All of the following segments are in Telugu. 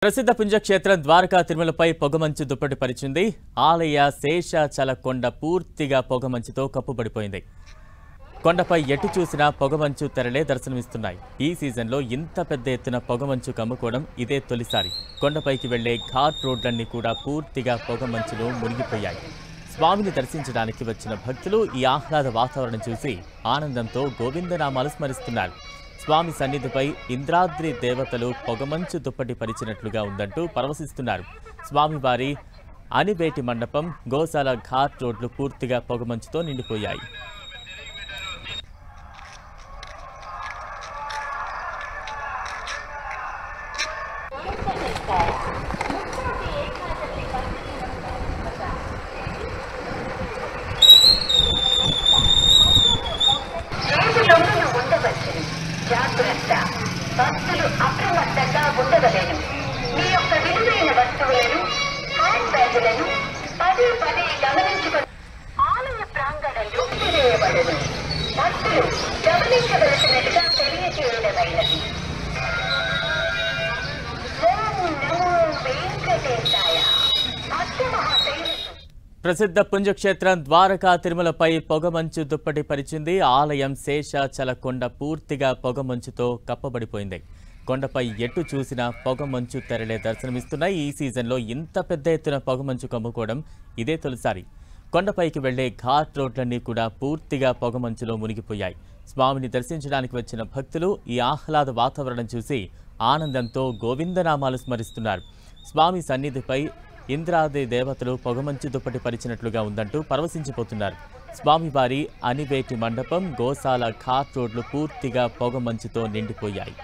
ప్రసిద్ధ పుణ్యక్షేత్రం ద్వారకా తిరుమలపై పొగమంచు దుప్పటి పరిచింది. ఆలయ శేషాచల కొండ పూర్తిగా పొగమంచుతో కప్పుబడిపోయింది. కొండపై ఎటు చూసినా పొగమంచు తెరలే దర్శనమిస్తున్నాయి. ఈ సీజన్లో ఇంత పెద్ద ఎత్తున పొగమంచు కమ్ముకోవడం ఇదే తొలిసారి. కొండపైకి వెళ్లే ఘాట్ రోడ్లన్నీ కూడా పూర్తిగా పొగమంచులో మునిగిపోయాయి. స్వామిని దర్శించడానికి వచ్చిన భక్తులు ఈ ఆహ్లాద వాతావరణం చూసి ఆనందంతో గోవిందనామాలు స్మరిస్తున్నారు. స్వామి సన్నిధిపై ఇంద్రాద్రి దేవతలు పొగమంచు దుప్పటి పరిచినట్లుగా ఉందంటూ పరవశిస్తున్నారు. స్వామివారి అనిబేటి మండపం, గోశాల ఘాట్ రోడ్లు పూర్తిగా పొగమంచుతో నిండిపోయాయి. భక్తులు అప్రమత్తంగా ఉండవలేను. మీ యొక్క విలువైన వస్తువులను, హ్యాండ్ బ్యాగులను పదే పదే గమనించుకొని ఆలయ ప్రాంగణంలో వేయబడదు. భక్తులు గమనించవలసినట్టుగా తెలియజేయడమైనది. ఓం నమో వెంకటేశాయ. ప్రసిద్ధ పుణ్యక్షేత్రం ద్వారకా తిరుమలపై పొగమంచు దుప్పటి పరిచింది. ఆలయం శేషాచల కొండ పూర్తిగా పొగమంచుతో కప్పబడిపోయింది. కొండపై ఎటు చూసినా పొగమంచు తెరలే దర్శనమిస్తున్నాయి. ఈ సీజన్లో ఇంత పెద్ద ఎత్తున పొగమంచు కమ్ముకోవడం ఇదే తొలిసారి. కొండపైకి వెళ్లే ఘాట్ రోడ్లన్నీ కూడా పూర్తిగా పొగమంచులో మునిగిపోయాయి. స్వామిని దర్శించడానికి వచ్చిన భక్తులు ఈ ఆహ్లాద వాతావరణం చూసి ఆనందంతో గోవిందనామాలు స్మరిస్తున్నారు. స్వామి సన్నిధిపై ఇంద్రాది దేవతలు పొగమంచు దుప్పటి పరిచినట్లుగా ఉందంటూ పరవశించిపోతున్నారు. స్వామివారి అనిబేటి మండపం, గోశాల ఘాట్ రోడ్లు పూర్తిగా పొగమంచుతో నిండిపోయాయి.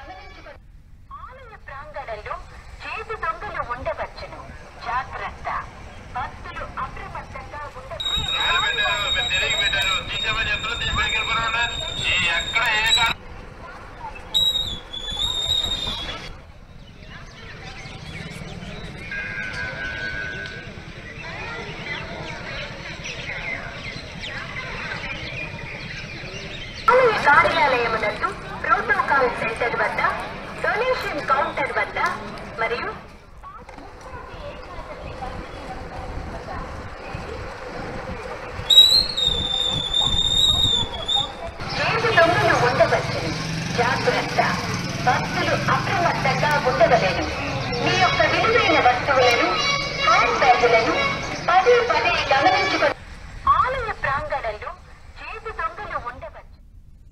కార్యాలయమునందు ప్రోటోకాల్ సెంటర్ వద్ద, డొనేషన్ కౌంటర్ వద్ద మరియు చేతి దొంగలు ఉండవచ్చును. జాగ్రత్త. భక్తులు అప్రమత్తంగా ఉండవలేను. మీ యొక్క విలువైన వస్తువులను, హ్యాండ్ బ్యాగులను పదే పదే గమనించుకొని